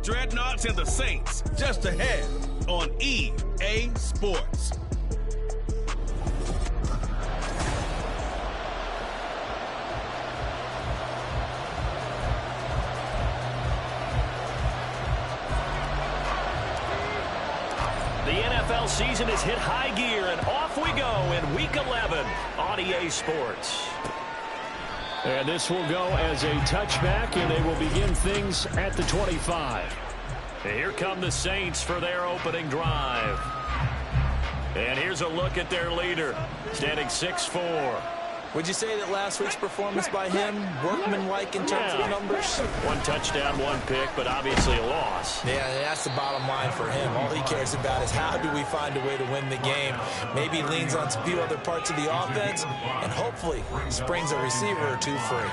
Dreadnoughts and the Saints, just ahead on EA Sports. The NFL season has hit high gear, and off we go in Week 11 on EA Sports. And this will go as a touchback, and they will begin things at the 25. And here come the Saints for their opening drive. And here's a look at their leader, standing 6'4". Would you say that last week's performance by him, workmanlike in terms of the numbers? One touchdown, one pick, but obviously a loss. Yeah, that's the bottom line for him. All he cares about is how do we find a way to win the game. Maybe leans on a few other parts of the offense, and hopefully springs a receiver or two free.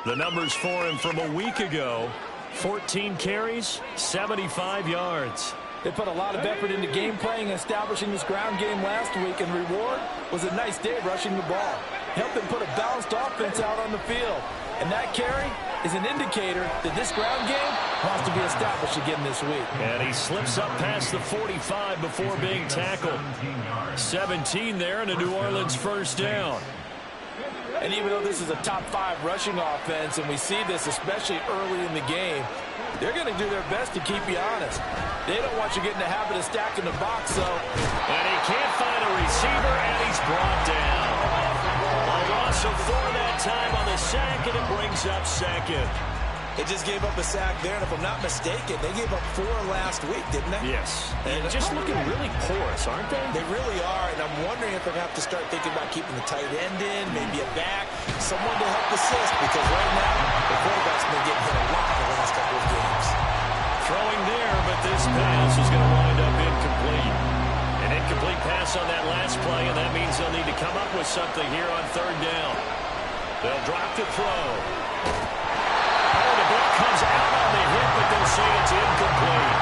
The numbers for him from a week ago, 14 carries, 75 yards. They put a lot of effort into game playing and establishing this ground game last week, and reward was a nice day rushing the ball. Helped them put a balanced offense out on the field. And that carry is an indicator that this ground game wants to be established again this week. And he slips up past the 45 before being tackled. 17 there and a New Orleans first down. And even though this is a top 5 rushing offense, and we see this especially early in the game, they're going to do their best to keep you honest. They don't want you getting the habit of stacking the box, so. And he can't find a receiver, and he's brought down. A loss of 4 that time on the sack, and it brings up second. They just gave up a sack there, and if I'm not mistaken, they gave up 4 last week, didn't they? Yes. And just looking really porous, aren't they? They really are, and I'm wondering if they have to start thinking about keeping the tight end in, maybe a back, someone to help assist, because right now, the quarterback's been getting hit a lot in the last couple of games. Throwing there, but this pass is going to wind up incomplete. An incomplete pass on that last play, and that means they'll need to come up with something here on third down. They'll drop to throw. The ball comes out on the hit, but they'll say it's incomplete.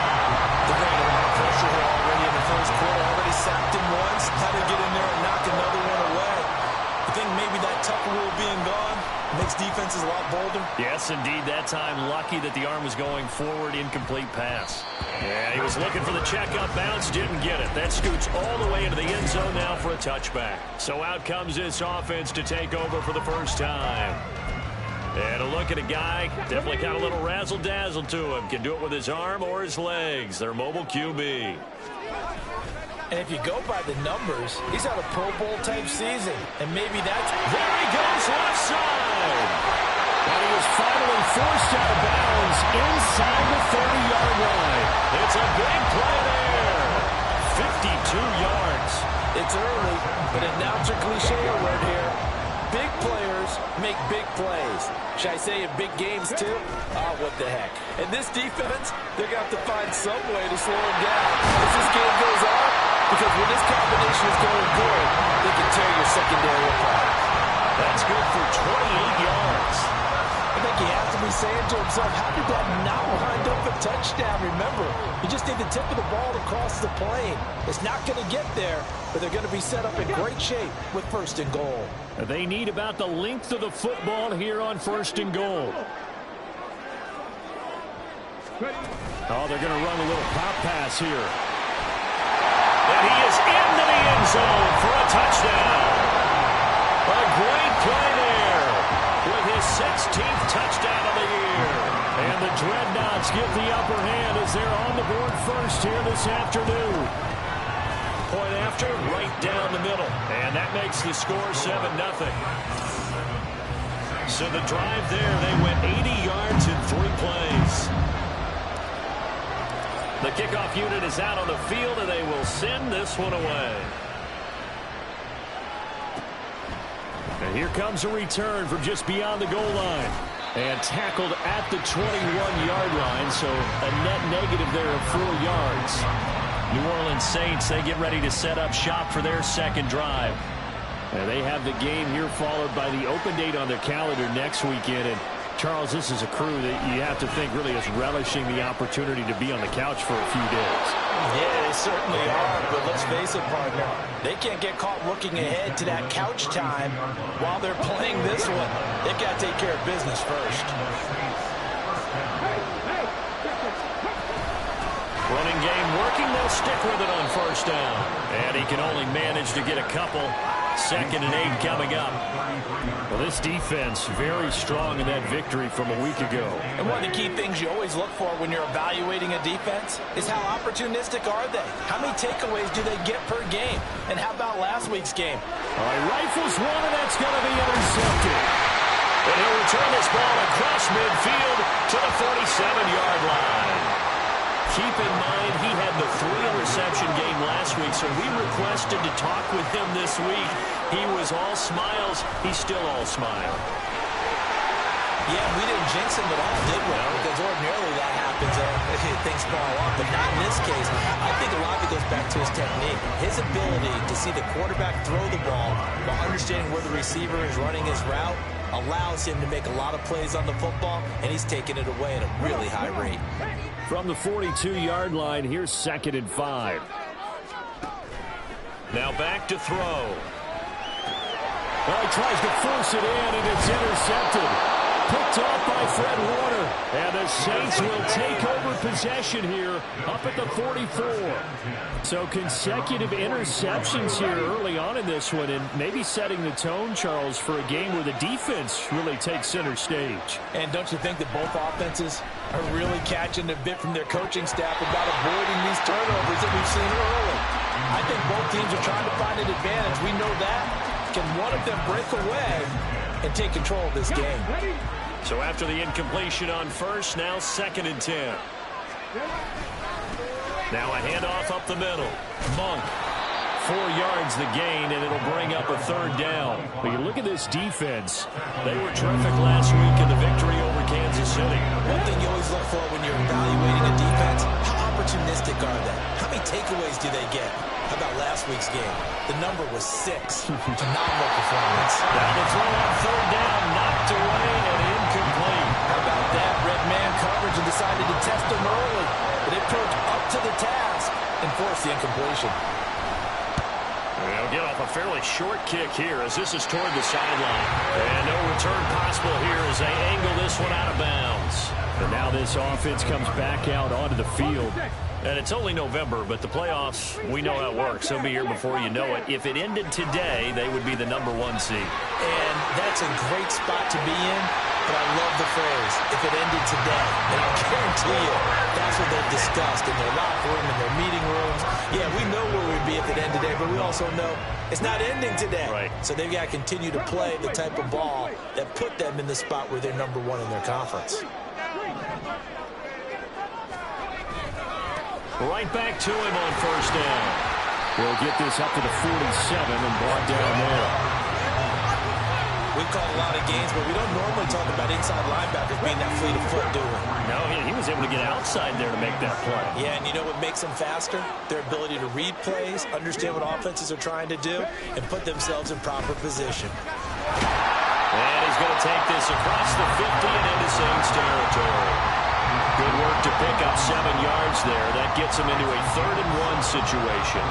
They're getting a lot of pressure here already in the first quarter. Already sacked him once. Had to get in there and knock another one away. I think maybe that tough rule being gone makes defenses a lot bolder. Yes, indeed. That time, lucky that the arm was going forward. Incomplete pass. Yeah, he was looking for the check up bounce. Didn't get it. That scoots all the way into the end zone now for a touchback. So out comes this offense to take over for the first time. And a look at a guy, definitely got a little razzle-dazzle to him. Can do it with his arm or his legs. Their mobile QB. And if you go by the numbers, he's had a Pro Bowl type season. And maybe that's... There he goes, left side. And he was finally forced out of bounds inside the 30-yard line. It's a big play there. 52 yards. It's early, but announcer cliche alert here. Big players make big plays. Should I say in big games, too? Oh, what the heck. And this defense, they're going to have to find some way to slow him down as this game goes on, because when this combination is going good, they can tear your secondary apart. That's good for 28 yards. I think he has to be saying to himself, how did that not wind up a touchdown? Remember, you just need the tip of the ball to cross the plane. It's not going to get there, but they're going to be set up in great shape with first and goal. They need about the length of the football here on first and goal. Oh, they're going to run a little pop pass here. And he is into the end zone for a touchdown. A great play there with his 16th touchdown of the year. And the Dreadnoughts get the upper hand as they're on the board first here this afternoon. Point after, right down the middle. And that makes the score 7-0. So the drive there, they went 80 yards in 3 plays. The kickoff unit is out on the field, and they will send this one away. And here comes a return from just beyond the goal line. And tackled at the 21-yard line, so a net negative there of 4 yards. New Orleans Saints, they get ready to set up shop for their second drive. And they have the game here followed by the open date on their calendar next weekend. And Charles, this is a crew that you have to think really is relishing the opportunity to be on the couch for a few days. Yeah, they certainly are, but let's face it, partner. They can't get caught looking ahead to that couch time while they're playing this one. They've got to take care of business first. they'll stick with it on first down. And he can only manage to get a couple. 2nd and 8 coming up. Well, this defense very strong in that victory from a week ago. And one of the key things you always look for when you're evaluating a defense is how opportunistic are they? How many takeaways do they get per game? And how about last week's game? All right, rifles one, and that's going to be intercepted. And he'll return this ball across midfield to the 47-yard line. Keep in mind, he had the 3-interception game last week, so we requested to talk with him this week. He was all smiles. He's still all smile. Yeah, we didn't jinx him at all, did we? Because ordinarily that happens. Things fall off, but not in this case. I think a lot of it goes back to his technique. His ability to see the quarterback throw the ball while understanding where the receiver is running his route allows him to make a lot of plays on the football, and he's taking it away at a really high rate. From the 42-yard line, here's 2nd and 5. Now back to throw. Well, he tries to force it in, and it's intercepted. Picked off by Fred Warner. And the Saints will take over possession here up at the 44. So consecutive interceptions here early on in this one, and maybe setting the tone, Charles, for a game where the defense really takes center stage. And don't you think that both offenses are really catching a bit from their coaching staff about avoiding these turnovers that we've seen early? I think both teams are trying to find an advantage. We know that. Can one of them break away and take control of this game? So after the incompletion on first, now 2nd and 10. Now a handoff up the middle. Monk, 4 yards the gain, and it'll bring up a 3rd down. But you look at this defense. They were terrific last week in the victory over Kansas City. One thing you always look for when you're evaluating a defense, how opportunistic are they? How many takeaways do they get? How about last week's game? The number was 6. Phenomenal performance. Now the throw on 3rd down, knocked away and incomplete. How about that? Red man coverage and decided to test him early. But it proved up to the task and forced the incompletion. They'll get off a fairly short kick here as this is toward the sideline. And no return possible here as they angle this one out of bounds. And now this offense comes back out onto the field. And it's only November, but the playoffs, we know how it works. They'll be here before you know it. If it ended today, they would be the #1 seed. And that's a great spot to be in, but I love the phrase, if it ended today. And I guarantee you, that's what they've discussed in their locker room, in their meeting rooms. Yeah, we know where we'd be if it ended today, but we also know it's not ending today. Right. So they've got to continue to play the type of ball that put them in the spot where they're #1 in their conference. Right back to him on first down. We'll get this up to the 47 and brought down there. We call a lot of games, but we don't normally talk about inside linebackers being that fleet of foot, do we? No, he was able to get outside there to make that play. Yeah, and you know what makes them faster? Their ability to read plays, understand what offenses are trying to do, and put themselves in proper position. And he's going to take this across the 50 and into Saints territory. Good work to pick up 7 yards there. That gets them into a 3rd and 1 situation.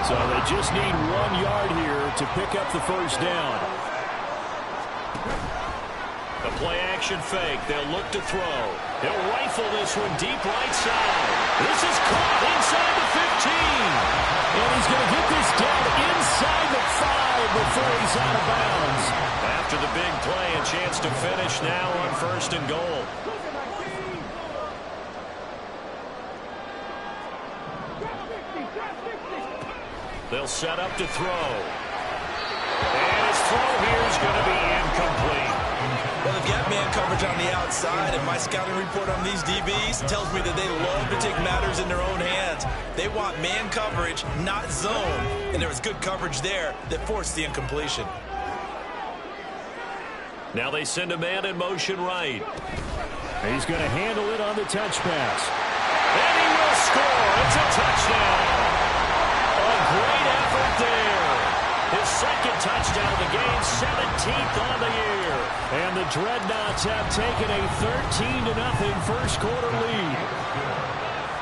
So they just need 1 yard here to pick up the first down. A play-action fake. They'll look to throw. He'll rifle this one deep right side. This is caught inside the 15. And he's going to get this down inside the 5 before he's out of bounds. After the big play, a chance to finish now on 1st and goal. They'll set up to throw. And his throw here is going to be incomplete. Well, they've got man coverage on the outside, and my scouting report on these DBs tells me that they love to take matters in their own hands. They want man coverage, not zone. And there was good coverage there that forced the incompletion. Now they send a man in motion right. He's going to handle it on the touch pass. And he will score. It's a touchdown. A great effort there. His 2nd touchdown of the game, 17th on the year. And the Dreadnoughts have taken a 13-0 first quarter lead.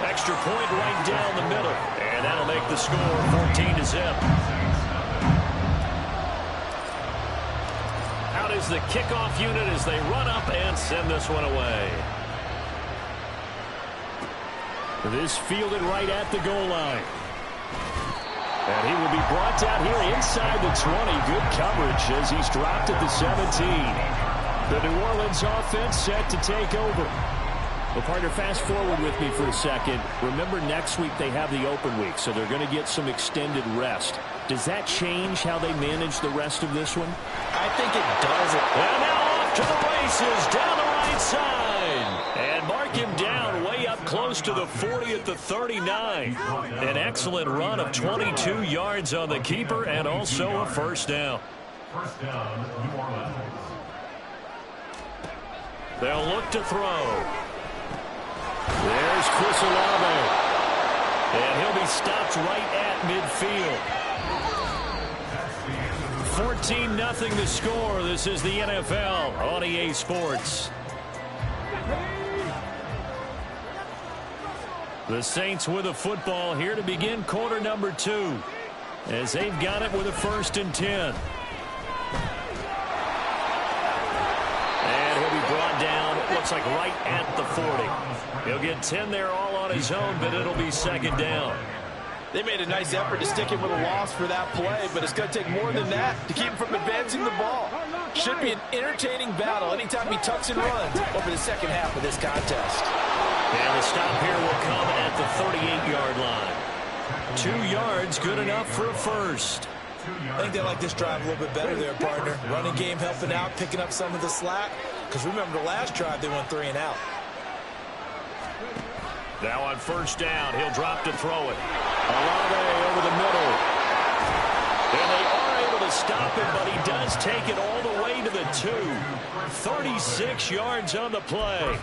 Extra point right down the middle. And that'll make the score 14-0. Out is the kickoff unit as they run up and send this one away. This fielded right at the goal line. And he will be brought down here inside the 20. Good coverage as he's dropped at the 17. The New Orleans offense set to take over. Well, partner, fast forward with me for a second. Remember, next week they have the open week, so they're going to get some extended rest. Does that change how they manage the rest of this one? I think it does. And now off to the races down the right side. And mark him down way up close to the 40 at the 39. An excellent run of 22 yards on the keeper and also a first down. First down, New Orleans. They'll look to throw. There's Chris Olave. And he'll be stopped right at midfield. 14-0 the score. This is the NFL on EA Sports. The Saints with a football here to begin quarter number 2. As they've got it with a 1st and 10. And he'll be brought down, looks like right at the 40. He'll get 10 there all on his own, but it'll be 2nd down. They made a nice effort to stick him with a loss for that play, but it's going to take more than that to keep him from advancing the ball. Should be an entertaining battle anytime he tucks and runs over the second half of this contest. And the stop here will come at the 38-yard line. 2 yards, good enough for a first. I think they like this drive a little bit better there, partner. Running game helping out, picking up some of the slack. Because remember, the last drive, they went 3 and out. Now on 1st down, he'll drop to throw it. Olave over the middle. And they are able to stop him, but he does take it all the way to the 2. 36 yards on the play.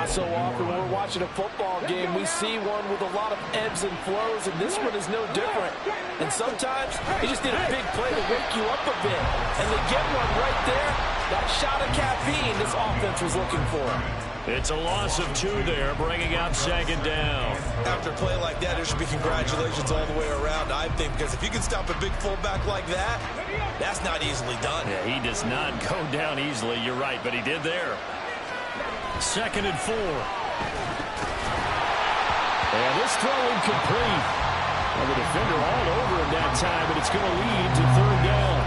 So often when we're watching a football game, we see one with a lot of ebbs and flows, and this one is no different. And sometimes you just need a big play to wake you up a bit. And they get one right there. That shot of caffeine this offense was looking for. It's a loss of 2 there, bringing out 2nd down. After a play like that, there should be congratulations all the way around, I think, because if you can stop a big fullback like that, that's not easily done. Yeah, he does not go down easily, you're right, but he did there. 2nd and 4. And this throw incomplete. Well, the defender all over him that time, but it's going to lead to 3rd down.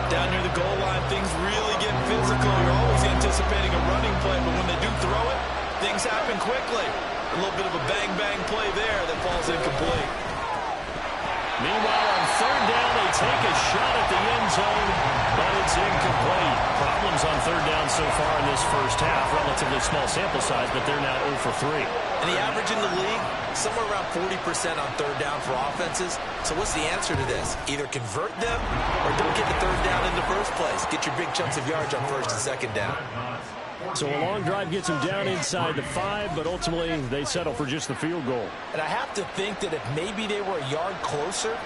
Down near the goal line, things really get physical. You're always anticipating a running play, but when they do throw it, things happen quickly. A little bit of a bang-bang play there that falls incomplete. Meanwhile, on 3rd down, they take a shot at the end zone, but it's incomplete. Problems on 3rd down so far in this first half. Relatively small sample size, but they're now 0 for 3. And the average in the league, somewhere around 40% on 3rd down for offenses. So what's the answer to this? Either convert them or don't get the 3rd down in the first place. Get your big chunks of yards on 1st and 2nd down. So a long drive gets them down inside the 5, but ultimately they settle for just the field goal. And I have to think that if maybe they were a yard closer,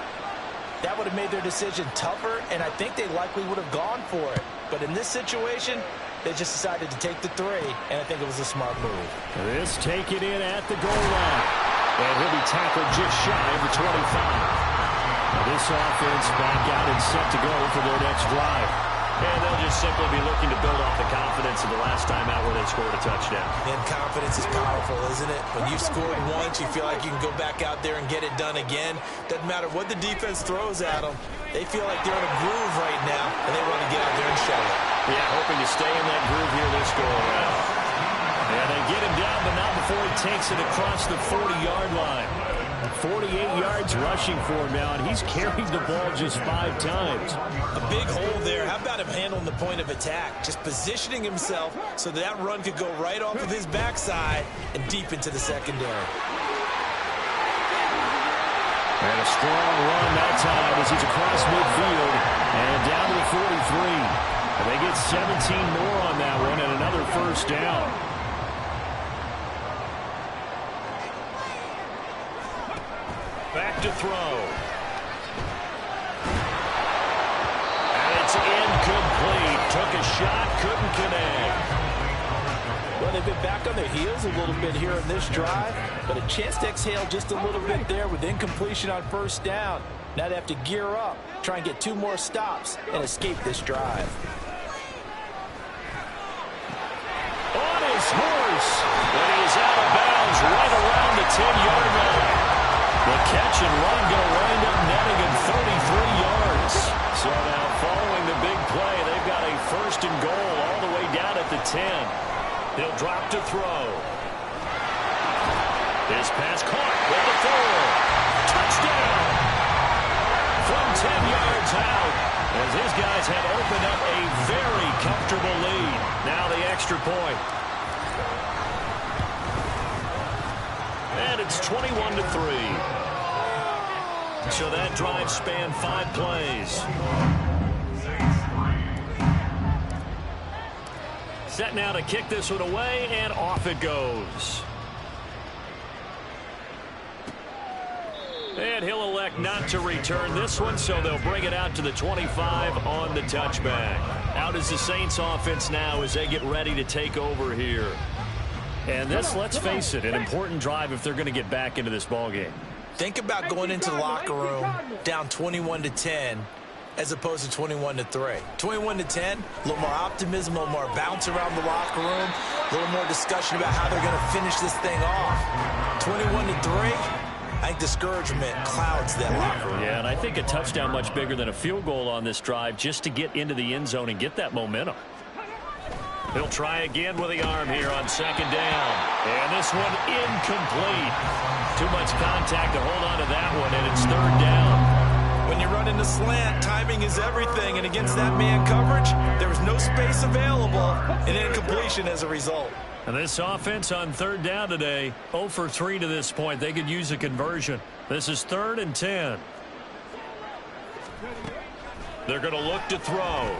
that would have made their decision tougher, and I think they likely would have gone for it. But in this situation, they just decided to take the 3, and I think it was a smart move. This taken in at the goal line. And he'll be tackled just shy of the 25. Now this offense back out and set to go for their next drive. And they'll just simply be looking to build off the confidence of the last time out where they scored a touchdown. And confidence is powerful, isn't it? When you've scored once, you feel like you can go back out there and get it done again. Doesn't matter what the defense throws at them. They feel like they're in a groove right now, and they want to get out there and show it. Yeah, hoping to stay in that groove here this go-around. And they get him down, but not before he takes it across the 40-yard line. 48 yards rushing for him now, and he's carried the ball just 5 times. A big hole there. How about him handling the point of attack? Just positioning himself so that run could go right off of his backside and deep into the secondary. And a strong run that time as he's across midfield and down to the 43. And they get 17 more on that one and another first down. Back to throw. And it's incomplete. Took a shot, couldn't connect. Well, they've been back on their heels a little bit here in this drive, but a chance to exhale just a little bit there with incompletion on 1st down. Now they have to gear up, try and get 2 more stops, and escape this drive. On his horse, but he is out of bounds right around the 10. He'll drop to throw. His pass caught with the throw. Touchdown! From 10 yards out, as his guys had opened up a very comfortable lead. Now the extra point. And it's 21-3. So that drive spanned 5 plays. Set now to kick this one away, and off it goes. And he'll elect not to return this one, so they'll bring it out to the 25 on the touchback. Out is the Saints offense now as they get ready to take over here. And this, let's face it, an important drive if they're going to get back into this ballgame. Think about going into the locker room down 21-10 as opposed to 21-3. 21-10, a little more optimism, a little more bounce around the locker room, a little more discussion about how they're going to finish this thing off. 21-3, I think discouragement clouds that locker room. Yeah, and I think a touchdown much bigger than a field goal on this drive just to get into the end zone and get that momentum. He'll try again with the arm here on second down. And this one incomplete. Too much contact to hold on to that one, and it's third down. When you run into slant, timing is everything. And against that man coverage, there was no space available, and incompletion as a result. And this offense on third down today, 0 for 3 to this point. They could use a conversion. This is 3rd and 10. They're going to look to throw.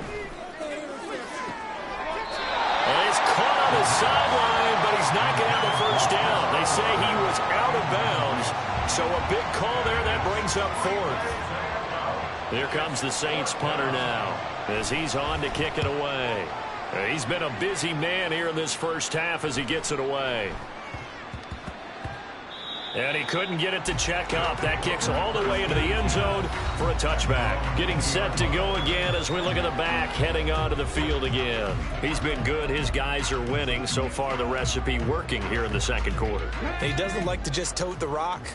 Well, he's caught on the sideline, but he's not going to have the first down. They say he was out of bounds, so a big call there that brings up 4th. Here comes the Saints punter now as he's on to kick it away. He's been a busy man here in this first half as he gets it away. And he couldn't get it to check up. That kicks all the way into the end zone for a touchback. Getting set to go again as we look at the back, heading onto the field again. He's been good. His guys are winning. So far, the recipe working here in the second quarter. He doesn't like to just tote the rock.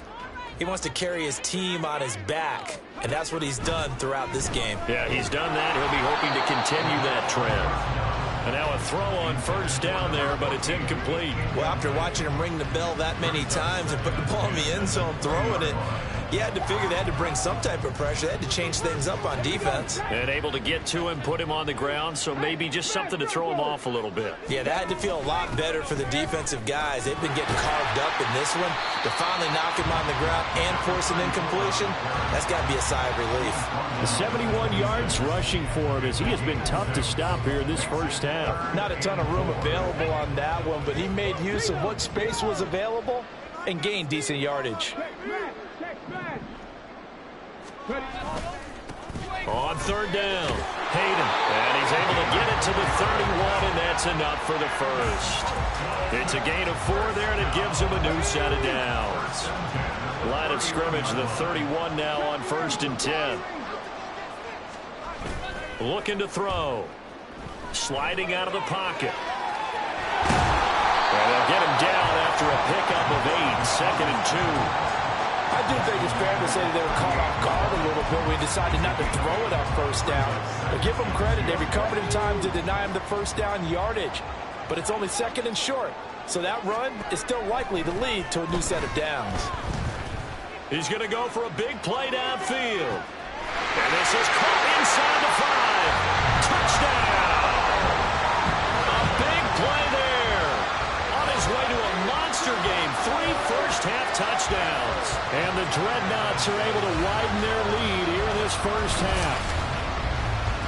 He wants to carry his team on his back, and that's what he's done throughout this game. Yeah, he's done that. He'll be hoping to continue that trend. And now a throw on first down there, but it's incomplete. Well, after watching him ring the bell that many times and put the ball in the end zone, throwing it, you had to figure they had to bring some type of pressure. They had to change things up on defense. And able to get to him, put him on the ground, so maybe just something to throw him off a little bit. Yeah, that had to feel a lot better for the defensive guys. They've been getting carved up in this one. To finally knock him on the ground and force an incompletion, that's got to be a sigh of relief. The 71 yards rushing for him as he has been tough to stop here in this first half. Not a ton of room available on that one, but he made use of what space was available and gained decent yardage. On third down, Hayden, and he's able to get it to the 31, and that's enough for the first. It's a gain of 4 there, and it gives him a new set of downs. Line of scrimmage, the 31 now on 1st and 10. Looking to throw. Sliding out of the pocket. And they'll get him down after a pickup of 8, 2nd and 2. I do think it's fair to say they were caught off guard a little bit. We decided not to throw it on first down. But give them credit. They recovered in time to deny him the first down yardage. But it's only 2nd and short. So that run is still likely to lead to a new set of downs. He's going to go for a big play downfield. And this is caught inside the 5. Touchdown! A big play there. On his way to a monster game. 3 first-half touchdowns. And the Dreadnoughts are able to widen their lead here in this first half.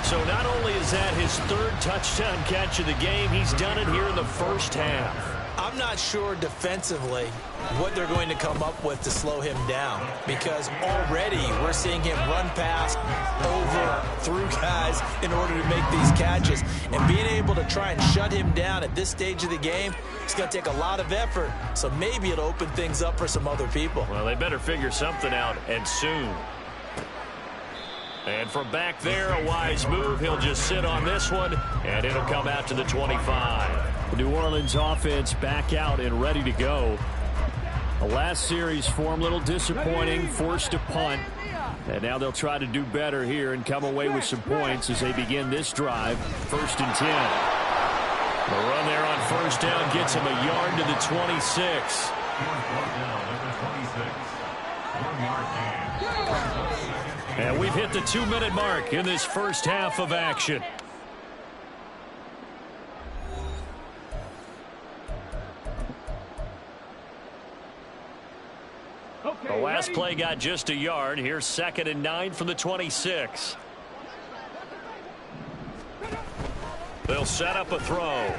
So not only is that his 3rd touchdown catch of the game, he's done it here in the first half. I'm not sure defensively what they're going to come up with to slow him down, because already we're seeing him run past, over, through guys in order to make these catches. And being able to try and shut him down at this stage of the game, it's going to take a lot of effort. So maybe it'll open things up for some other people. Well, they better figure something out, and soon. And from back there, a wise move. He'll just sit on this one, and it'll come out to the 25. The New Orleans offense back out and ready to go. The last series form a little disappointing, forced a punt. And now they'll try to do better here and come away with some points as they begin this drive. 1st and 10. The run there on first down gets him a yard to the 26. And we've hit the 2-minute mark in this first half of action. The last play got just a yard. Here's 2nd and 9 from the 26. They'll set up a throw.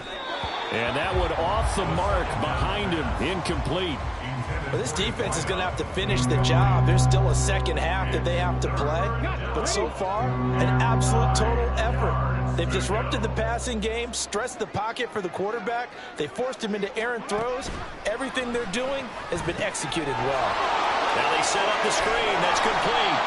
And that one off the mark behind him. Incomplete. Well, this defense is going to have to finish the job. There's still a second half that they have to play. But so far, an absolute total effort. They've disrupted the passing game, stressed the pocket for the quarterback. They forced him into errant throws. Everything they're doing has been executed well. Now they set up the screen. That's complete.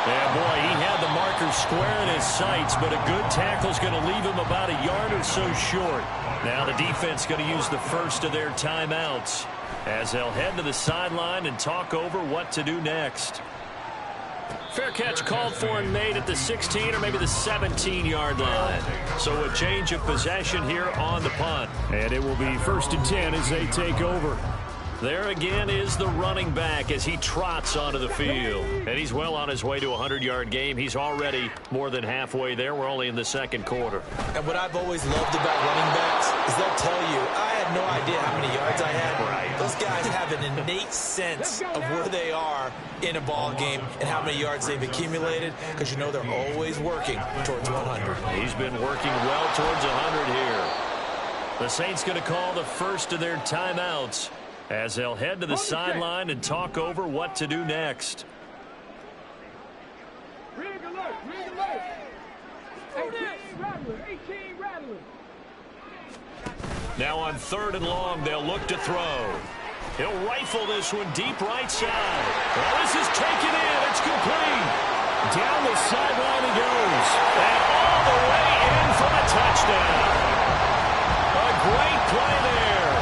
Yeah, boy, he had the marker square in his sights, but a good tackle is going to leave him about a yard or so short. Now the defense going to use the first of their timeouts as they'll head to the sideline and talk over what to do next. Fair catch called for and made at the 16 or maybe the 17-yard line. So a change of possession here on the punt. And it will be 1st and 10 as they take over. There again is the running back as he trots onto the field. And he's well on his way to a 100-yard game. He's already more than halfway there. We're only in the second quarter. And what I've always loved about running backs is they'll tell you, I had no idea how many yards I had. Right. Those guys have an innate sense of where they are in a ball game and how many yards they've accumulated, because you know they're always working towards 100. He's been working well towards 100 here. The Saints going to call the first of their timeouts as they'll head to the sideline and talk over what to do next. Now on 3rd and long, they'll look to throw. He'll rifle this one deep right side. Well, this is taken in. It's complete. Down the sideline he goes. And all the way in for the touchdown. A great play there.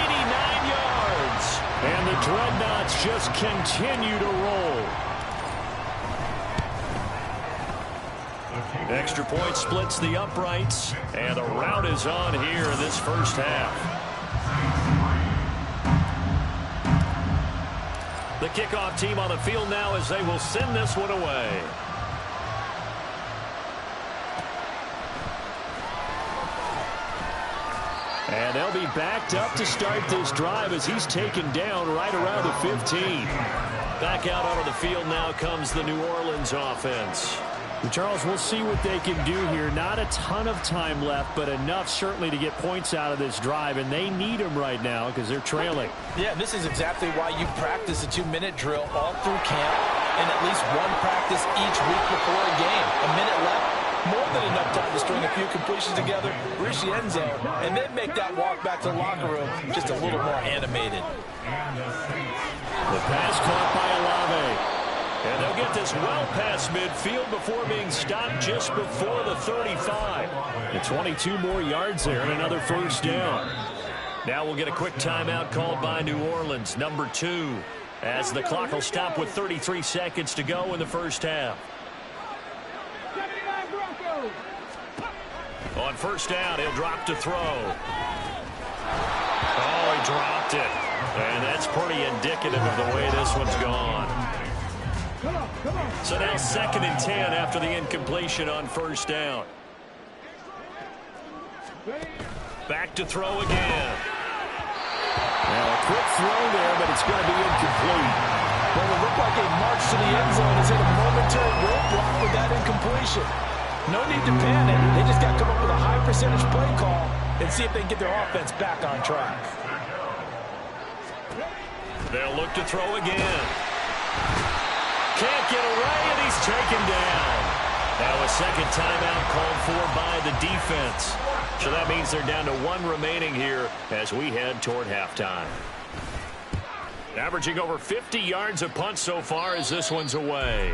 89 yards. And the Dreadnoughts just continue to roll. Extra point splits the uprights. And the rout is on here in this first half. The kickoff team on the field now as they will send this one away. And they'll be backed up to start this drive as he's taken down right around the 15. Back out onto the field now comes the New Orleans offense. Charles, we'll see what they can do here. Not a ton of time left, but enough certainly to get points out of this drive, and they need them right now because they're trailing. Yeah, this is exactly why you practice a 2-minute drill all through camp and at least one practice each week before a game. A minute left, more than enough time to string a few completions together, reach the end zone, and then make that walk back to the locker room just a little more animated. The pass caught by Olave. And they'll get this well past midfield before being stopped just before the 35. And 22 more yards there and another first down. Now we'll get a quick timeout called by New Orleans, number 2, as the clock will stop with 33 seconds to go in the first half. On first down, he'll drop to throw. Oh, he dropped it. And that's pretty indicative of the way this one's gone. So now 2nd and 10 after the incompletion on first down. Back to throw again. Now a quick throw there, but it's going to be incomplete. Well, it looked like a march to the end zone has hit a momentary roadblock with that incompletion. No need to panic. They just got to come up with a high percentage play call and see if they can get their offense back on track. They'll look to throw again. Can't get away, and he's taken down. Now a second timeout called for by the defense. So that means they're down to 1 remaining here as we head toward halftime. Averaging over 50 yards a punt so far as this one's away.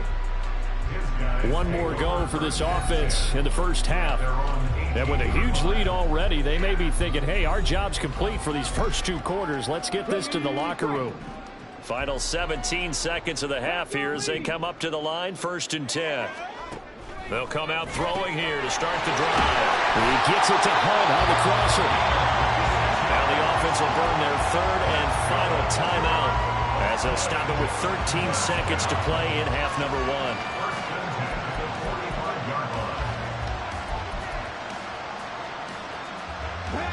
One more go for this offense in the first half. And with a huge lead already, they may be thinking, hey, our job's complete for these first 2 quarters. Let's get this to the locker room. Final 17 seconds of the half here as they come up to the line, 1st and 10. They'll come out throwing here to start the drive. He gets it to Hunt on the crosser. Now the offense will burn their third and final timeout as they'll stop it with 13 seconds to play in half number 1.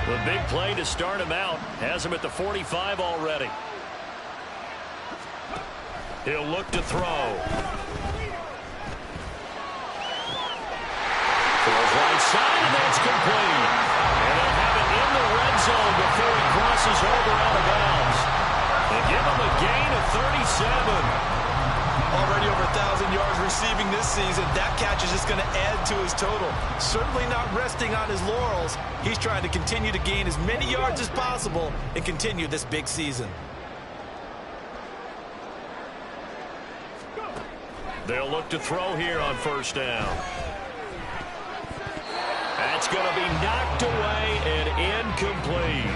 The big play to start him out has him at the 45 already. He'll look to throw. Throws right side, and that's complete. And they'll have it in the red zone before he crosses over out of bounds. They give him a gain of 37. Already over 1,000 yards receiving this season. That catch is just going to add to his total. Certainly not resting on his laurels. He's trying to continue to gain as many yards as possible and continue this big season. They'll look to throw here on first down. That's going to be knocked away and incomplete.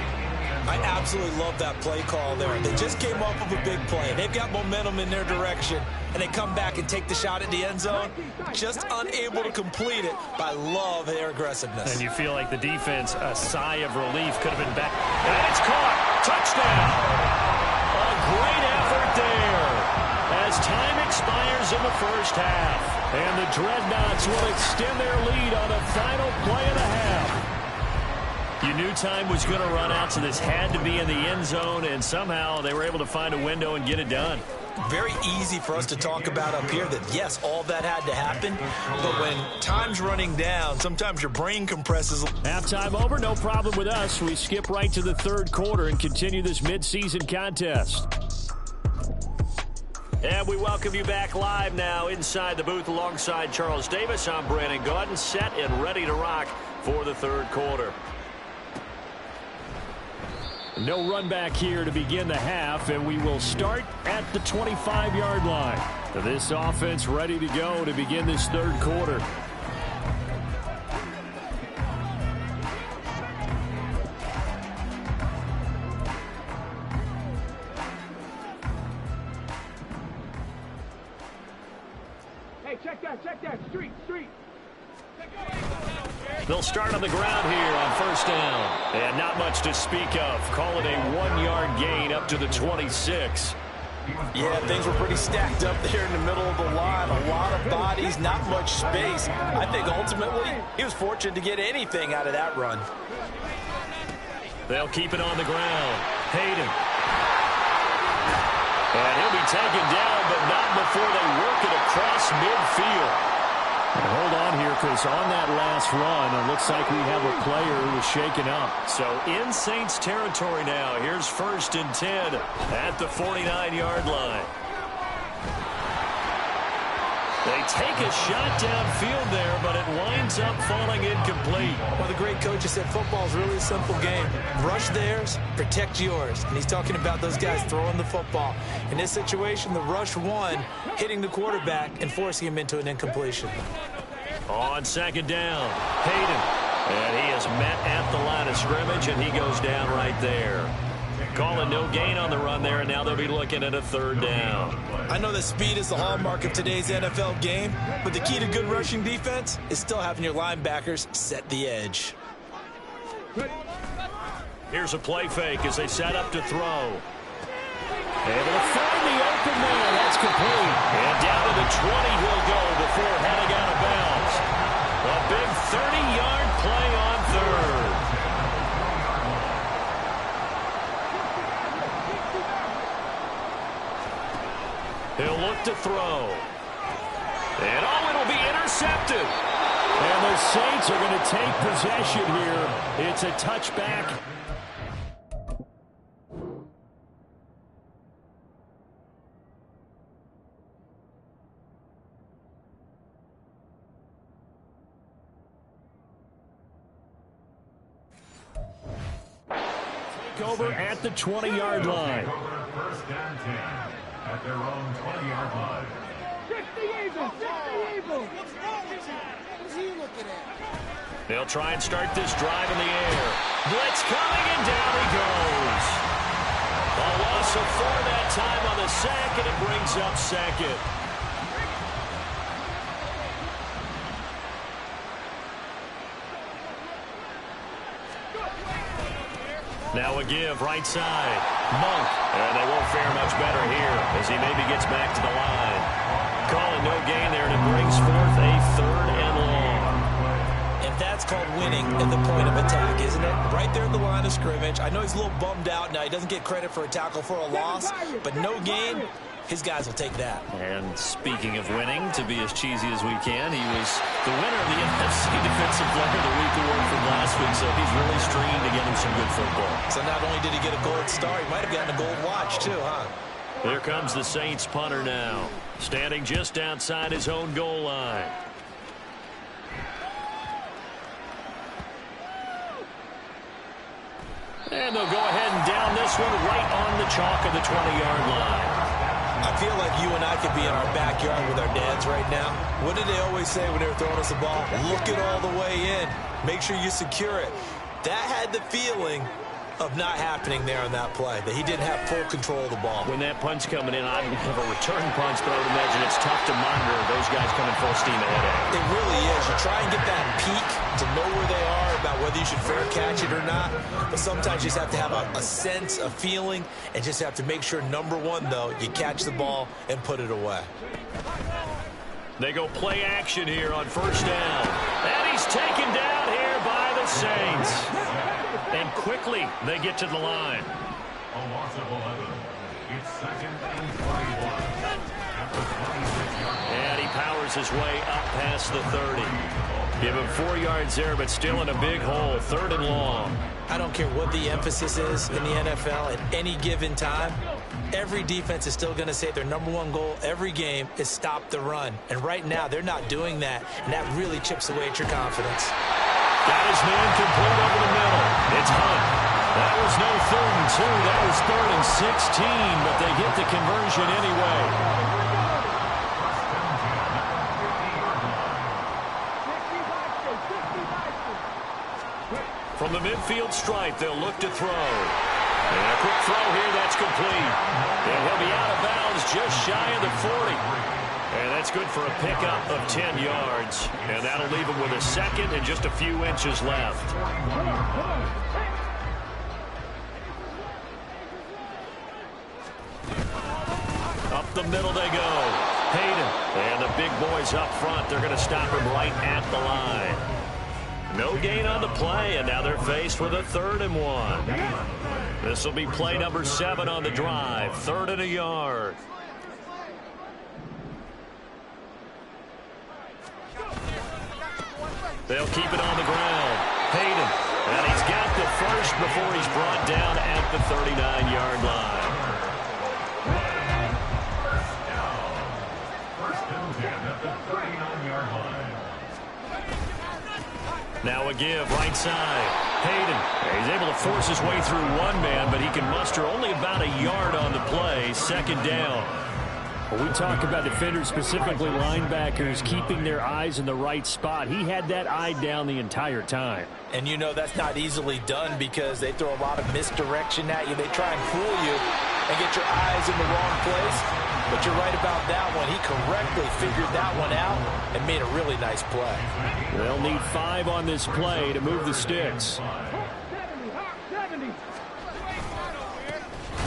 I absolutely love that play call there. They just came off of a big play. They've got momentum in their direction, and they come back and take the shot at the end zone, just unable to complete it. But I love their aggressiveness. And you feel like the defense, a sigh of relief, could have been back. And it's caught. Touchdown. A great effort there as time expires in the first half. And the Dreadnoughts will extend their lead on the final play of the half. You knew time was going to run out, so this had to be in the end zone, and somehow they were able to find a window and get it done. Very easy for us to talk about up here that, yes, all that had to happen, but when time's running down, sometimes your brain compresses. Halftime over, no problem with us. We skip right to the third quarter and continue this midseason contest. And we welcome you back live now inside the booth alongside Charles Davis. I'm Brandon Gaudin, set and ready to rock for the third quarter. No run back here to begin the half, and we will start at the 25-yard line. This offense ready to go to begin this third quarter. Hey, check that, street. They'll start on the ground here on first down. And not much to speak of. Call it a 1-yard gain up to the 26. Yeah, things were pretty stacked up there in the middle of the line. A lot of bodies, not much space. I think ultimately he was fortunate to get anything out of that run. They'll keep it on the ground. Hayden. And he'll be taken down, but not before they work it across midfield. And hold on here, because on that last run, it looks like we have a player who was shaken up. So in Saints territory now. Here's 1st and 10 at the 49-yard line. They take a shot downfield there, but it winds up falling incomplete. Well, the great coach has said football is really a simple game. Rush theirs, protect yours. And he's talking about those guys throwing the football. In this situation, the rush won, hitting the quarterback and forcing him into an incompletion. On second down, Hayden. And he is met at the line of scrimmage, and he goes down right there. Calling no gain on the run there, and now they'll be looking at a third down. I know that speed is the hallmark of today's NFL game, but the key to good rushing defense is still having your linebackers set the edge. Here's a play fake as they set up to throw. Able to find the open man. That's complete. And down to the 20 he'll go before heading out of bounds. A big 30-yard play on third. He'll look to throw. And it'll be intercepted. And the Saints are going to take possession here. It's a touchback. Over at the 20-yard line. First and 10 at their own 20-yard line. 60 evil. What's wrong with you? What's he looking at? They'll try and start this drive in the air. Blitz coming, and down he goes. A loss of 4 that time on the sack, and it brings up second. Now a give, right side. Monk. And they won't fare much better here as he maybe gets back to the line. Calling no gain there, and it brings forth a 3rd and long. And that's called winning at the point of attack, isn't it? Right there at the line of scrimmage. I know he's a little bummed out now. He doesn't get credit for a tackle for a loss, but no gain, his guys will take that. And speaking of winning, to be as cheesy as we can, he was the winner of the NFC Defensive Player of the Week award from last week, so he's really streamed to get him some good football. So not only did he get a gold star, he might have gotten a gold watch too, huh? Here comes the Saints punter now, standing just outside his own goal line. And they'll go ahead and down this one right on the chalk of the 20-yard line. I feel like you and I could be in our backyard with our dads right now. What did they always say when they were throwing us the ball? Look it all the way in. Make sure you secure it. That had the feeling of not happening there on that play, that he didn't have full control of the ball. When that punch coming in, I have a return punch, but I would imagine it's tough to monitor those guys coming full steam ahead of it. It really is. You try and get that peek to know where they are, about whether you should fair catch it or not, but sometimes you just have to have a sense, a feeling, and just have to make sure, number one, though, you catch the ball and put it away. They go play action here on 1st down. And he's taken down here by the Saints. And quickly, they get to the line. A loss of 11. It's 2nd and 21. After 26 yards. And he powers his way up past the 30. Give him 4 yards there, but still in a big hole. 3rd and long. I don't care what the emphasis is in the NFL at any given time. Every defense is still going to say their number one goal every game is stop the run. And right now, they're not doing that, and that really chips away at your confidence. Got his man complete over the middle. It's Hunt. That was no 3rd and 2. That was 3rd and 16, but they get the conversion anyway. From the midfield stripe, they'll look to throw. And a quick throw here, that's complete. And he'll be out of bounds just shy of the 40. And that's good for a pickup of 10 yards. And that'll leave him with a 2nd and just a few inches left. Up the middle they go. Hayden. And the big boys up front, they're going to stop him right at the line. No gain on the play, and now they're faced with a 3rd and 1. This will be play number 7 on the drive. 3rd and a yard. They'll keep it on the ground. Hayden. And he's got the first before he's brought down at the 39-yard line. First and 10 at the 39-yard line. Now a give, right side. Hayden. He's able to force his way through one man, but he can muster only about a yard on the play. 2nd down. When we talk about defenders, specifically linebackers, keeping their eyes in the right spot, he had that eye down the entire time. And you know that's not easily done because they throw a lot of misdirection at you. They try and fool you and get your eyes in the wrong place. But you're right about that one. He correctly figured that one out and made a really nice play. They'll need 5 on this play to move the sticks.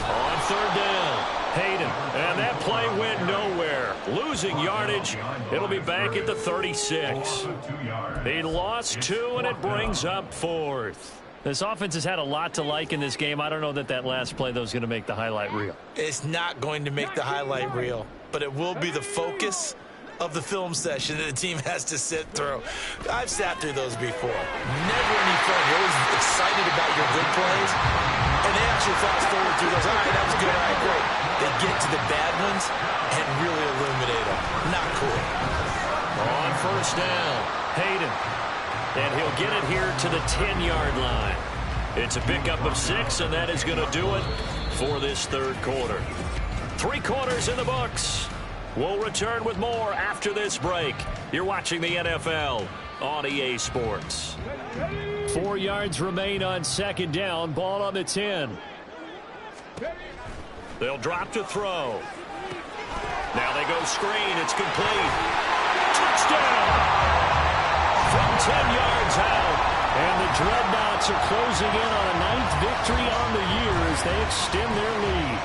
On 3rd down, Hayden. And that play went nowhere. Losing yardage. It'll be back at the 36. He lost 2, and it brings up 4th. This offense has had a lot to like in this game. I don't know that last play, though, is going to make the highlight reel. It's not going to make the highlight reel, but it will be the focus of the film session that the team has to sit through. I've sat through those before. Never any fun. You're always excited about your good plays, and they actually fast forward through those. All right, that was good. All right, great. They get to the bad ones and really illuminate them. Not cool. On 1st down, Hayden. And he'll get it here to the 10-yard line. It's a pickup of 6, and that is going to do it for this 3rd quarter. 3 quarters in the books. We'll return with more after this break. You're watching the NFL on EA Sports. 4 yards remain on 2nd down. Ball on the 10. They'll drop to throw. Now they go screen. It's complete. Touchdown! From 10 yards out, And the Dreadnoughts are closing in on a 9th victory on the year as they extend their lead.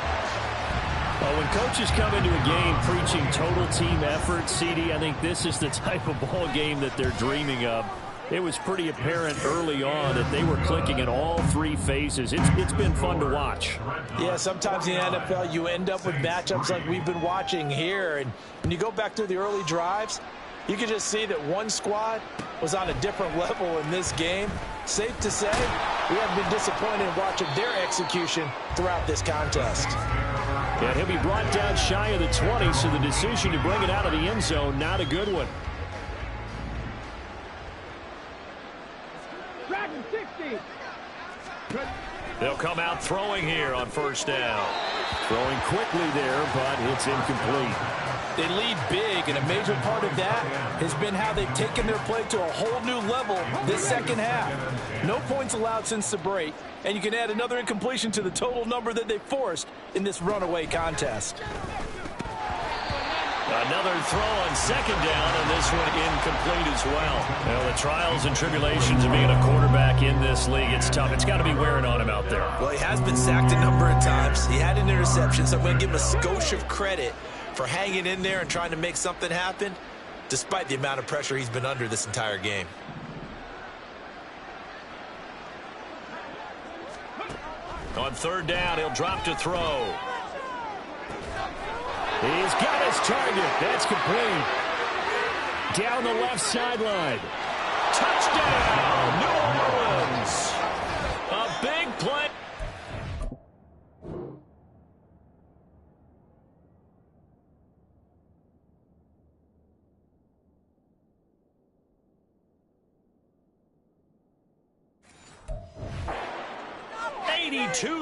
Well, when coaches come into a game preaching total team effort, CD, I think this is the type of ball game that they're dreaming of. It was pretty apparent early on that they were clicking in all three phases. It's been fun to watch. Yeah, sometimes in the NFL you end up with matchups like we've been watching here. And when you go back through the early drives, you can just see that one squad was on a different level in this game. Safe to say, we haven't been disappointed in watching their execution throughout this contest. And he'll be brought down shy of the 20, so the decision to bring it out of the end zone, not a good one. They'll come out throwing here on first down. Throwing quickly there, but it's incomplete. They lead big, and a major part of that has been how they've taken their play to a whole new level this second half. No points allowed since the break, and you can add another incompletion to the total number that they forced in this runaway contest. Another throw on second down, and this one incomplete as well. Well, the trials and tribulations of being a quarterback in this league, it's tough. It's got to be wearing on him out there. Well, he has been sacked a number of times. He had an interception, so I'm going to give him a skosh of credit for hanging in there and trying to make something happen, despite the amount of pressure he's been under this entire game. On third down, he'll drop to throw. He's got his target. That's complete. Down the left sideline. Touchdown, New Orleans. A big play.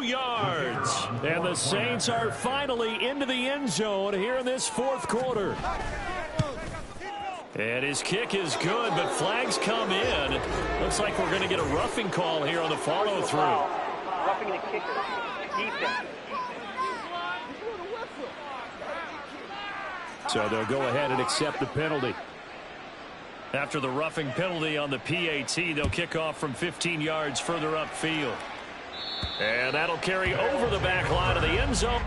yards. And the Saints are finally into the end zone here in this fourth quarter. And his kick is good, but flags come in. Looks like we're going to get a roughing call here on the follow-through. Roughing the kicker. Defense. So they'll go ahead and accept the penalty. After the roughing penalty on the PAT, they'll kick off from 15 yards further upfield. And that'll carry over the back line of the end zone.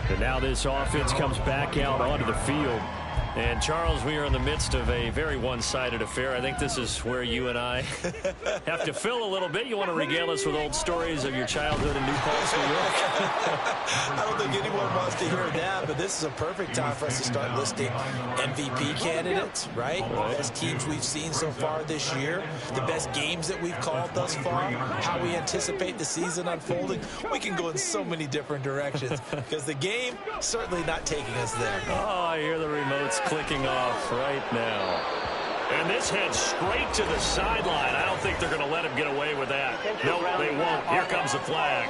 And now this offense comes back out onto the field. And, Charles, we are in the midst of a very one-sided affair. I think this is where you and I have to fill a little bit. You want to regale us with old stories of your childhood in New Paltz, New York? I don't think anyone wants to hear that, but this is a perfect time for us to start listing MVP candidates, right? The best teams we've seen so far this year, the best games that we've called thus far, how we anticipate the season unfolding. We can go in so many different directions because the game certainly not taking us there. Oh, I hear the remotes clicking off right now. And this heads straight to the sideline. I don't think they're going to let him get away with that. No, they won't. Here comes the flag.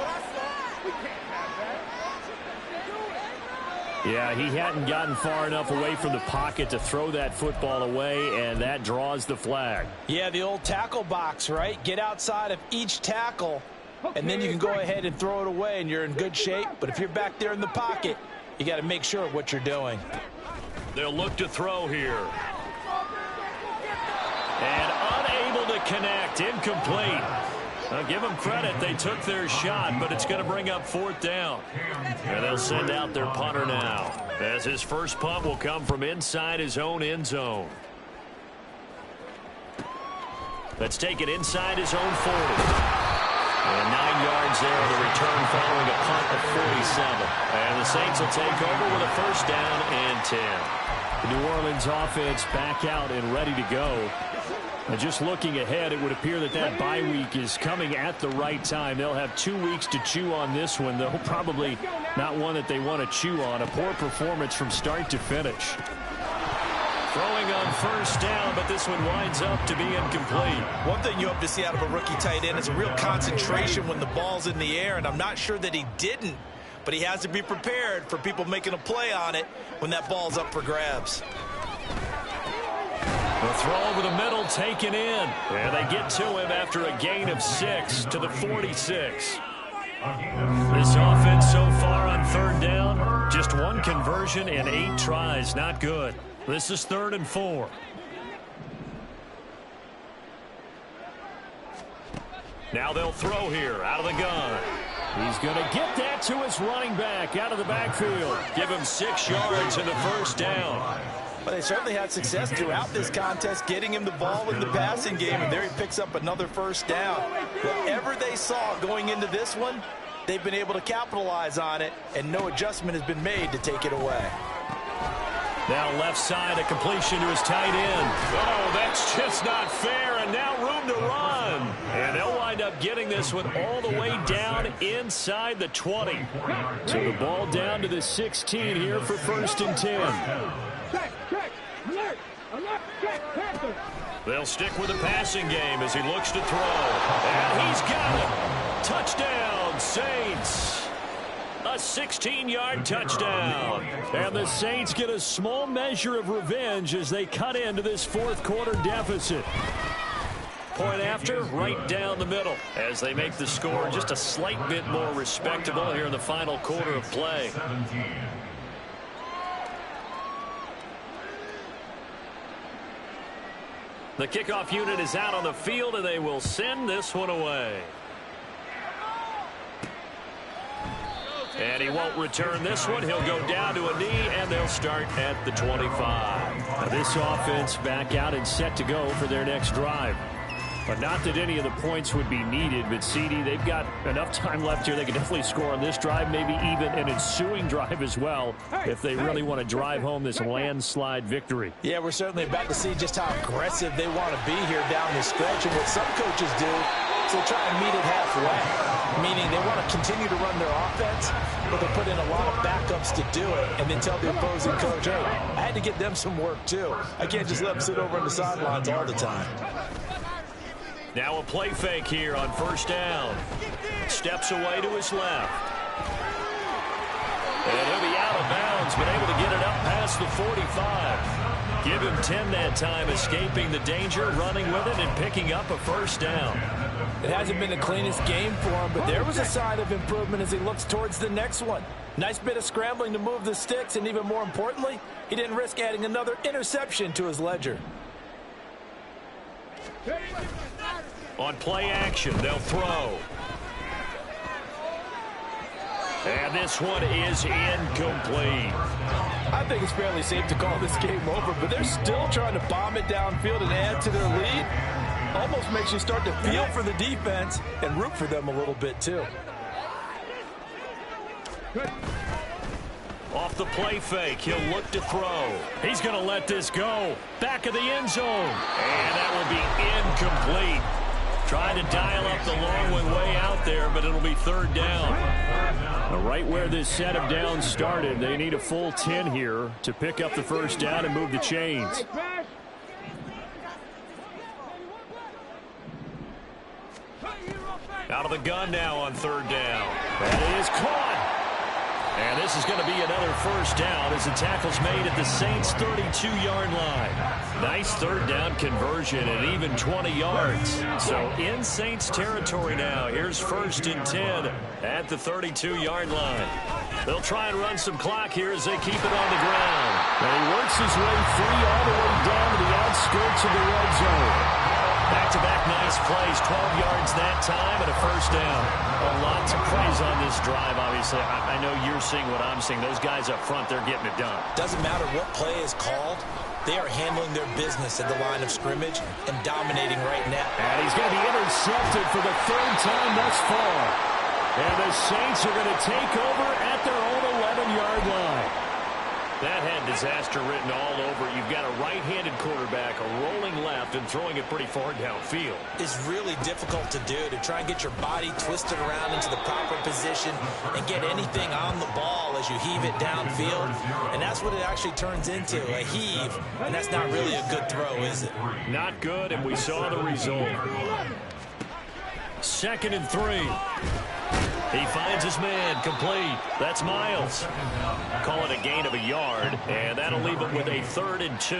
Yeah, he hadn't gotten far enough away from the pocket to throw that football away, and that draws the flag. Yeah, the old tackle box, right? Get outside of each tackle, and then you can go ahead and throw it away, and you're in good shape. But if you're back there in the pocket, you got to make sure of what you're doing. They'll look to throw here. And unable to connect. Incomplete. I'll give them credit. They took their shot, but it's going to bring up fourth down. And they'll send out their punter now, as his first punt will come from inside his own end zone. Let's take it inside his own 40. And 9 yards there on the return following a punt of 47. And the Saints will take over with a first down and 10. The New Orleans offense back out and ready to go. And just looking ahead, it would appear that that bye week is coming at the right time. They'll have 2 weeks to chew on this one, though probably not one that they want to chew on. A poor performance from start to finish. Throwing on first down, but this one winds up to be incomplete. One thing you hope to see out of a rookie tight end is a real concentration when the ball's in the air, and I'm not sure that he didn't, but he has to be prepared for people making a play on it when that ball's up for grabs. The throw over the middle taken in. And they get to him after a gain of 6 to the 46. This offense so far on third down, just 1 conversion and 8 tries. Not good. This is 3rd and 4. Now they'll throw here out of the gun. He's going to get that to his running back out of the backfield. Give him 6 yards and the first down. But they certainly had success throughout this contest, getting him the ball in the passing game, and there he picks up another first down. Whatever they saw going into this one, they've been able to capitalize on it, and no adjustment has been made to take it away. Now left side, a completion to his tight end. Oh, that's just not fair, and now room to run. And they'll wind up getting this one all the way down inside the 20. So the ball down to the 16 here for 1st and 10. They'll stick with the passing game as he looks to throw. And he's got it. Touchdown, Saints. A 16-yard touchdown. And the Saints get a small measure of revenge as they cut into this 4th quarter deficit. Point after, right down the middle as they make the score just a slight bit more respectable here in the final quarter of play. The kickoff unit is out on the field, and they will send this one away. And he won't return this one. He'll go down to a knee, and they'll start at the 25. Now this offense back out and set to go for their next drive. But not that any of the points would be needed, but CD, they've got enough time left here. They can definitely score on this drive, maybe even an ensuing drive as well, if they really want to drive home this landslide victory. Yeah, we're certainly about to see just how aggressive they want to be here down the stretch. And what some coaches do is they try and meet it halfway, meaning they want to continue to run their offense, but they put in a lot of backups to do it, and then tell the opposing coach, hey, I had to get them some work too. I can't just let them sit over on the sidelines all the time. Now a play fake here on 1st down. Steps away to his left. And he'll be out of bounds, but able to get it up past the 45. Give him 10 that time, escaping the danger, running with it, and picking up a 1st down. It hasn't been the cleanest game for him, but there was a sign of improvement as he looks towards the next one. Nice bit of scrambling to move the sticks, and even more importantly, he didn't risk adding another interception to his ledger. On play action, they'll throw. And this one is incomplete. I think it's fairly safe to call this game over, but they're still trying to bomb it downfield and add to their lead. Almost makes you start to feel for the defense and root for them a little bit too. Off the play fake, he'll look to throw. He's going to let this go. Back of the end zone. And that will be incomplete. Trying to dial up the long one way out there, but it'll be 3rd down. Right where this set of downs started, they need a full 10 here to pick up the 1st down and move the chains. Out of the gun now on 3rd down. That is caught. And this is going to be another 1st down as the tackle's made at the Saints' 32-yard line. Nice 3rd down conversion and even 20 yards. So in Saints territory now. Here's 1st and 10 at the 32-yard line. They'll try and run some clock here as they keep it on the ground. And he works his way free all the way down to the outskirts of the red zone. Back-to-back nice plays, 12 yards that time and a 1st down. A lot to praise on this drive, obviously. I know you're seeing what I'm seeing. Those guys up front, they're getting it done. Doesn't matter what play is called. They are handling their business at the line of scrimmage and dominating right now. And he's going to be intercepted for the 3rd time thus far. And the Saints are going to take over at their own 11-yard line. That had disaster written all over it. You've got a right-handed quarterback, a rolling left, and throwing it pretty far downfield. It's really difficult to do, to try and get your body twisted around into the proper position and get anything on the ball as you heave it downfield. And that's what it actually turns into, a heave. And that's not really a good throw, is it? Not good, and we saw the result. 2nd and 3. He finds his man, complete. That's Miles. Call it a gain of a yard, and that'll leave him with a 3rd and 2.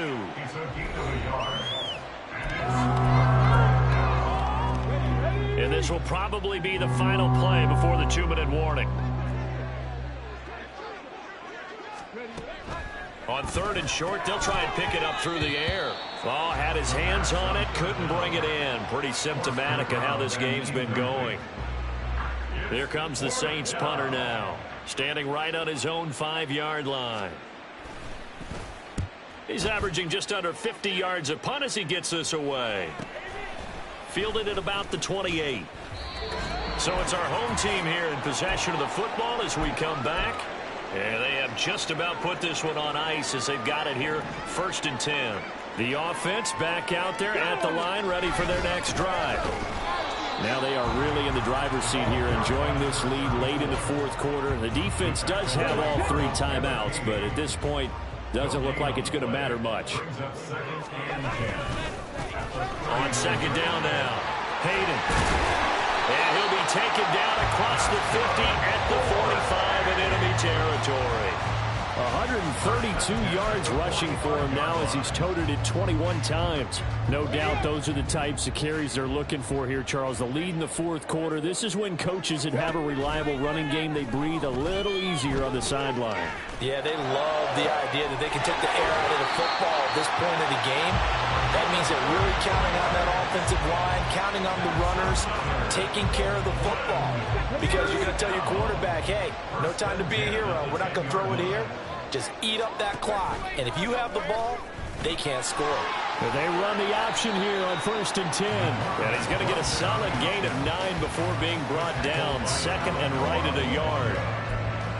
And this will probably be the final play before the 2-minute warning. On 3rd and short, they'll try and pick it up through the air. Oh, had his hands on it, couldn't bring it in. Pretty symptomatic of how this game's been going. Here comes the Saints punter now, standing right on his own 5-yard line. He's averaging just under 50 yards a punt as he gets this away. Fielded at about the 28. So it's our home team here in possession of the football as we come back. And they have just about put this one on ice as they've got it here, 1st and 10. The offense back out there at the line, ready for their next drive. Now they are really in the driver's seat here, enjoying this lead late in the 4th quarter. The defense does have all 3 timeouts, but at this point, doesn't look like it's going to matter much. On 2nd down now, Hayden. And he'll be taken down across the 50 at the 45 in enemy territory. 132 yards rushing for him now as he's toted it 21 times. No doubt those are the types of carries they're looking for here, Charles. The lead in the 4th quarter. This is when coaches that have a reliable running game, they breathe a little easier on the sideline. Yeah, they love the idea that they can take the air out of the football at this point of the game. That means they're really counting on that offensive line, counting on the runners, taking care of the football. Because you're going to tell your quarterback, hey, no time to be a hero. We're not going to throw it here. Just eat up that clock. And if you have the ball, they can't score. But they run the option here on 1st and 10. And he's going to get a solid gain of 9 before being brought down. 2nd and right at a yard.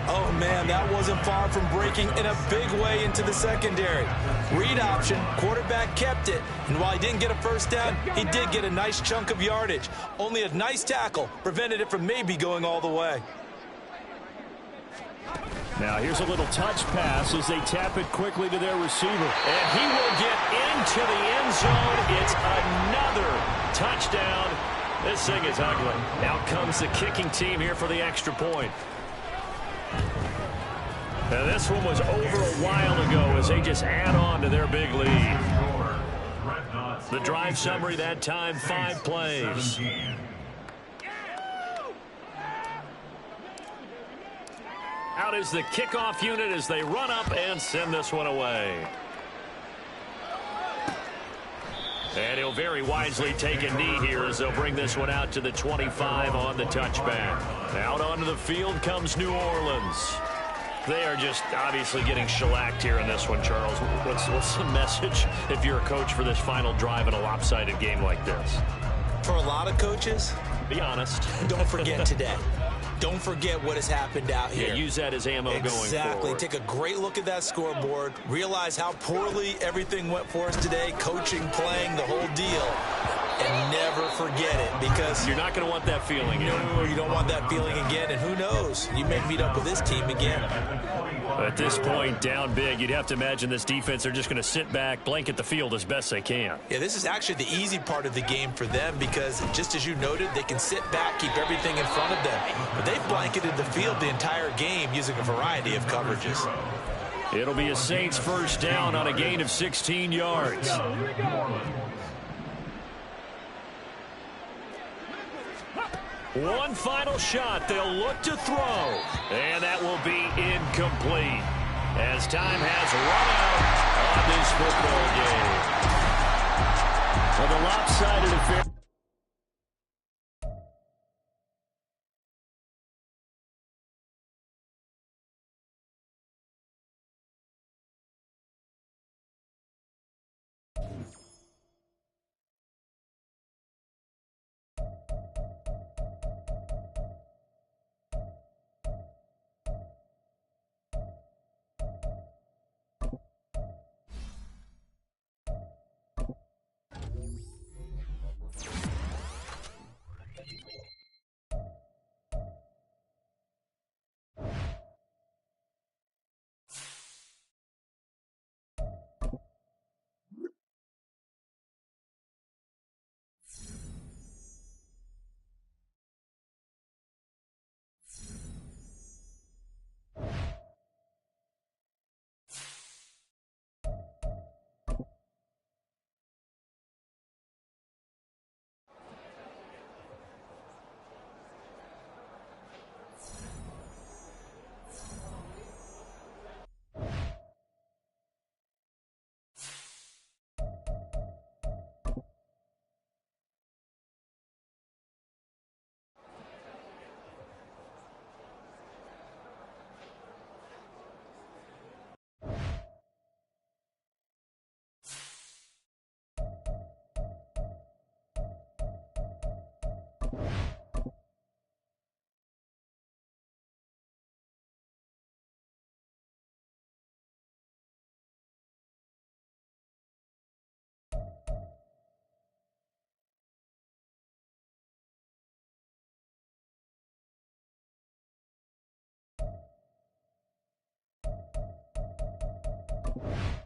Oh, man, that wasn't far from breaking in a big way into the secondary. Read option, quarterback kept it, and while he didn't get a 1st down, he did get a nice chunk of yardage. Only a nice tackle prevented it from maybe going all the way. Now here's a little touch pass as they tap it quickly to their receiver. And he will get into the end zone. It's another touchdown. This thing is ugly. Out comes the kicking team here for the extra point. Now this one was over a while ago as they just add on to their big lead. The drive summary that time, 5 plays. Out is the kickoff unit as they run up and send this one away. And he'll very wisely take a knee here as they'll bring this one out to the 25 on the touchback. Out onto the field comes New Orleans. They are just obviously getting shellacked here in this one, Charles. What's the message if you're a coach for this final drive in a lopsided game like this? For a lot of coaches, be honest. Don't forget today. Don't forget what has happened out here. Yeah, use that as ammo going forward. Exactly. Take a great look at that scoreboard. Realize how poorly everything went for us today. Coaching, playing, the whole deal. And never forget it, because you're not going to want that feeling again. No, you don't want that feeling again. And who knows? You may meet up with this team again. At this point, down big, you'd have to imagine this defense, they're just going to sit back, blanket the field as best they can. Yeah, this is actually the easy part of the game for them because, just as you noted, they can sit back, keep everything in front of them. But they've blanketed the field the entire game using a variety of coverages. It'll be a Saints 1st down on a gain of 16 yards. One final shot. They'll look to throw. And that will be incomplete as time has run out on this football game. Well, the lopsided affair. game.